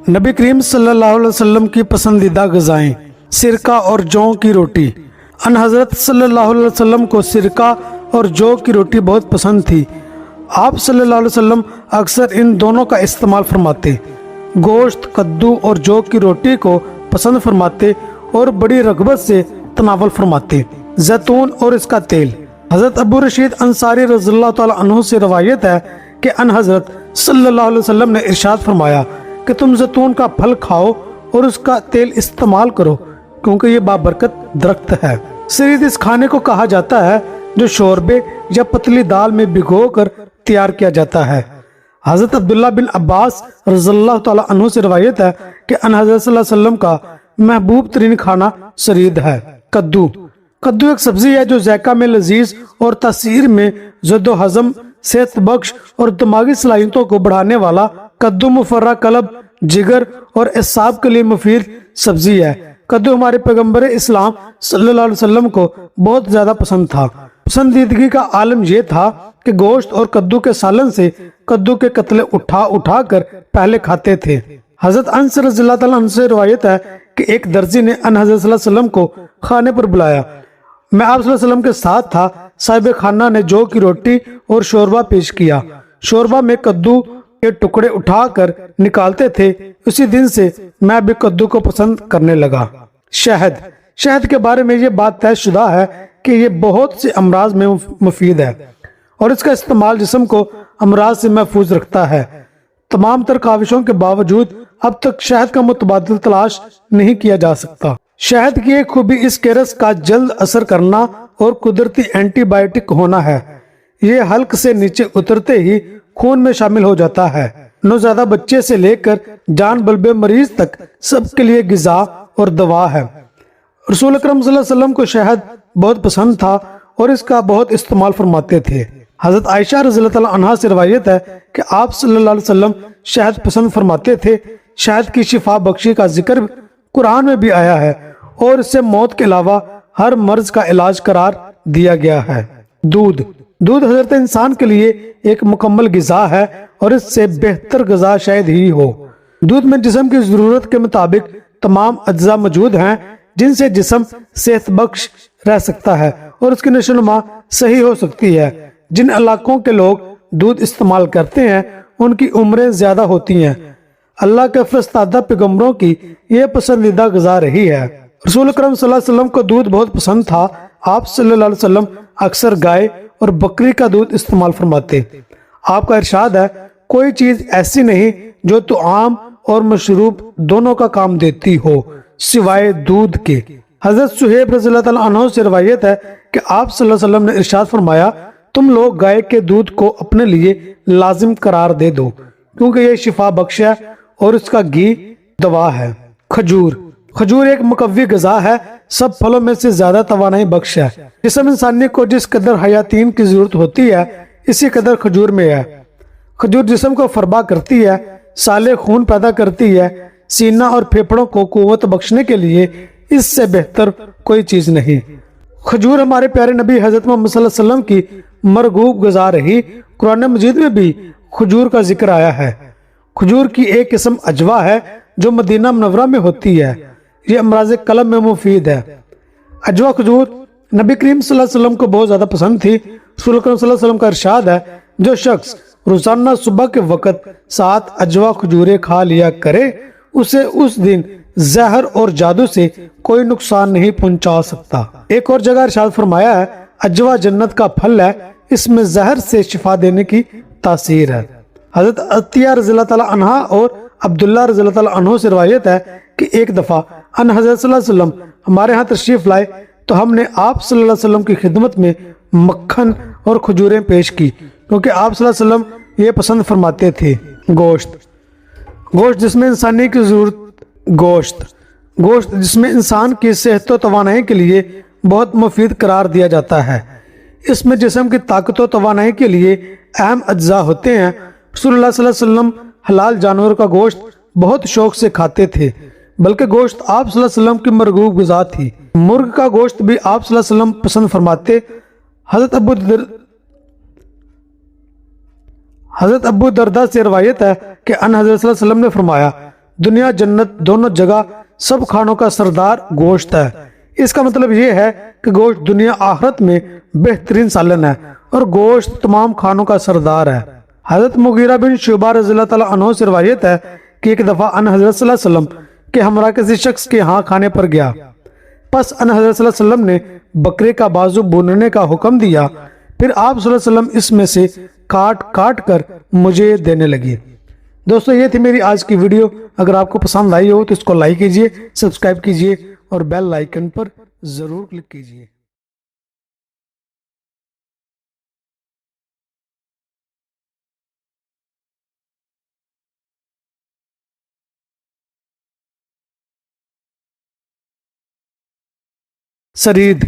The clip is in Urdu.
نبی کریم صلی اللہ علیہ وسلم کی پسندیدہ غذائیں، سرکہ اور جو کی روٹی۔ ان حضرت صلی اللہ علیہ وسلم کو سرکہ اور جو کی روٹی بہت پسند تھی۔ آپ صلی اللہ علیہ وسلم اکثر ان دونوں کا استعمال فرماتے، گوشت، کدو اور جو کی روٹی کو پسند فرماتے اور بڑی رغبت سے تناول فرماتے۔ زیتون اور اس کا تیل۔ حضرت ابو رشید انصاری رضی اللہ تعالیٰ عنہ سے روایت ہے کہ ان حضرت صلی اللہ علیہ وسلم نے ارشاد فرمایا کہ تم زیتون کا پھل کھاؤ اور اس کا تیل استعمال کرو کیونکہ یہ بابرکت درخت ہے۔ سرید اس کھانے کو کہا جاتا ہے جو شوربے یا پتلی دال میں بھگو کر تیار کیا جاتا ہے۔ حضرت عبداللہ بن عباس رضی اللہ تعالیٰ عنہ سے روایت ہے کہ ان حضرت صلی اللہ علیہ وسلم کا محبوب ترین کھانا سرید ہے۔ کدو ایک سبزی ہے جو ذائقہ میں لذیذ اور تاثیر میں زد و ہضم، صحت بخش اور دماغی صلاحیتوں کو بڑھانے والا۔ کدو مفرح قلب، جگر اور اعصاب کے لیے مفید سبزی ہے۔ کدو ہمارے پیغمبر اسلام صلی اللہ علیہ وسلم کو بہت زیادہ پسند تھا۔ پسندیدگی کا عالم یہ تھا کہ گوشت اور کدو کے سالن سے کدو کے قطلے اٹھا کر پہلے کھاتے تھے۔ حضرت انس رضی اللہ تعالیٰ عنہ سے روایت ہے کہ ایک درزی نے ان حضرت صلی اللہ علیہ وسلم کو کھانے پر بلایا۔ میں آپ صلی اللہ علیہ وسلم کے ساتھ تھا۔ صاحب خانہ نے جو کی روٹی اور شوربہ پیش کیا۔ شوربہ میں کدو کے ٹکڑے اٹھا کر نکالتے تھے۔ اسی دن سے میں بھی کدو کو پسند کرنے لگا۔ شہد کے بارے میں یہ بات طے شدہ ہے کہ یہ بہت سے امراض میں مفید ہے اور اس کا استعمال جسم کو امراض سے محفوظ رکھتا ہے۔ تمام تر کاوشوں کے باوجود اب تک شہد کا متبادل تلاش نہیں کیا جا سکتا۔ شہد کی ایک خوبی اس کے رس کا جلد اثر کرنا اور قدرتی اینٹی بائیوٹک ہونا ہے۔ یہ حلق سے نیچے اترتے ہی خون میں شامل ہو جاتا ہے۔ نوزائیدہ بچے سے لے کر جان بلبے مریض تک سب کے لیے غذا اور دوا ہے۔ رسول اکرم صلی اللہ علیہ وسلم کو شہد بہت پسند تھا اور اس کا بہت استعمال فرماتے تھے۔ حضرت عائشہ رضی اللہ تعالیٰ عنہا سے روایت ہے کہ آپ صلی اللہ علیہ وسلم شہد پسند فرماتے تھے۔ شہد کی شفا بخشی کا ذکر قرآن میں بھی آیا ہے اور اس سے موت کے علاوہ ہر مرض کا علاج قرار دیا گیا ہے۔ دودھ حضرت انسان کے لیے ایک مکمل غذا ہے اور اس سے بہتر غذا شاید ہی ہو۔ دودھ میں جسم کی ضرورت کے مطابق تمام اجزاء موجود ہیں جن سے جسم صحت بخش رہ سکتا ہے اور اس کی نشو و نما صحیح ہو سکتی ہے۔ جن علاقوں کے لوگ دودھ استعمال کرتے ہیں ان کی عمریں زیادہ ہوتی ہیں۔ اللہ کے فرستادہ پیغمبروں کی یہ پسندیدہ غذا رہی ہے۔ رسول اکرم صلی اللہ علیہ وسلم کو دودھ بہت پسند تھا۔ آپ صلی اللہ علیہ وسلم اکثر گائے اور بکری کا دودھ استعمال فرماتے۔ آپ کا ارشاد ہے، کوئی چیز ایسی نہیں جو طعام اور مشروب دونوں کا کام دیتی ہو سوائے دودھ کے۔ حضرت صہیب رضی اللہ تعالیٰ عنہ سے روایت ہے کہ آپ صلی اللہ علیہ وسلم نے ارشاد فرمایا، تم لوگ گائے کے دودھ کو اپنے لیے لازم قرار دے دو کیونکہ یہ شفا بخش ہے اور اس کا گھی دوا ہے۔ کھجور ایک مقوی غذا ہے، سب پھلوں میں سے زیادہ توانائی بخش ہے۔ جسم انسانی کو جس قدر حیاتین کی ضرورت ہوتی ہے اسی قدر کھجور میں ہے۔ کھجور جسم کو فربا کرتی ہے، سالے خون پیدا کرتی ہے۔ سینہ اور پھیپھڑوں کو قوت بخشنے کے لیے اس سے بہتر کوئی چیز نہیں۔ کھجور ہمارے پیارے نبی حضرت محمد صلی اللہ علیہ وسلم کی مرغوب غذا رہی۔ قرآن مجید میں بھی کھجور کا ذکر آیا ہے۔ کھجور کی ایک قسم عجوا ہے جو مدینہ منورہ میں ہوتی ہے۔ یہ امراض قلب میں مفید ہے۔ عجوا کھجور نبی کریم صلی اللہ علیہ وسلم کو بہت زیادہ پسند تھی۔ رسول اکرم صلی اللہ علیہ وسلم کا ارشاد ہے، جو شخص روزانہ صبح کے وقت 7 عجوا کھجوریں کھا لیا کرے اسے اس دن زہر اور جادو سے کوئی نقصان نہیں پہنچا سکتا۔ ایک اور جگہ ارشاد فرمایا ہے، عجوا جنت کا پھل ہے، اس میں زہر سے شفا دینے کی تاثیر ہے۔ حضرت عطیہ رضی اللہ تعالیٰ عنہ اور عبداللہ رضی اللہ تعالیٰ عنہ سے روایت ہے کہ ایک دفعہ ان حضرت صلی اللہ علیہ وسلم ہمارے ہاں تشریف لائے تو ہم نے آپ صلی اللہ علیہ وسلم کی خدمت میں مکھن اور کھجوریں پیش کی کیونکہ آپ صلی اللہ علیہ وسلم یہ پسند فرماتے تھے۔ گوشت جس میں انسانی کی ضرورت گوشت جس میں انسان کی صحت و توانائی کے لیے بہت مفید قرار دیا جاتا ہے۔ اس میں جسم کی طاقت و توانائی کے لیے اہم اجزاء ہوتے ہیں۔ رسول اللہ صلی اللہ علیہ وسلم حلال جانور کا گوشت بہت شوق سے کھاتے تھے، بلکہ گوشت آپ صلی اللہ علیہ وسلم کی مرغوب غذا تھی۔ مرغ کا گوشت بھی آپ صلی اللہ علیہ وسلم پسند فرماتے۔ حضرت ابو دردہ سے روایت ہے کہ ان حضرت صلی اللہ علیہ وسلم نے فرمایا، دنیا جنت دونوں جگہ سب کھانوں کا سردار گوشت ہے۔ اس کا مطلب یہ ہے کہ گوشت دنیا آخرت میں بہترین سالن ہے اور گوشت تمام کھانوں کا سردار ہے۔ حضرت مغیرہ بن شعبہ رضی اللہ تعالیٰ عنہ سے روایت ہے کہ ایک دفعہ ان حضرت صلی اللہ علیہ وسلم کے ہمراہ کسی شخص کے ہاں کھانے پر گیا، پس ان حضرت صلی اللہ علیہ وسلم نے بکرے کا بازو بھوننے کا حکم دیا، پھر آپ صلی اللہ علیہ وسلم اس میں سے کاٹ کاٹ کر مجھے دینے لگے۔ دوستو یہ تھی میری آج کی ویڈیو۔ اگر آپ کو پسند آئی ہو تو اس کو لائک کیجئے، سبسکرائب کیجئے اور بیل آئیکن پر ضرور کلک کیجئے۔ سرید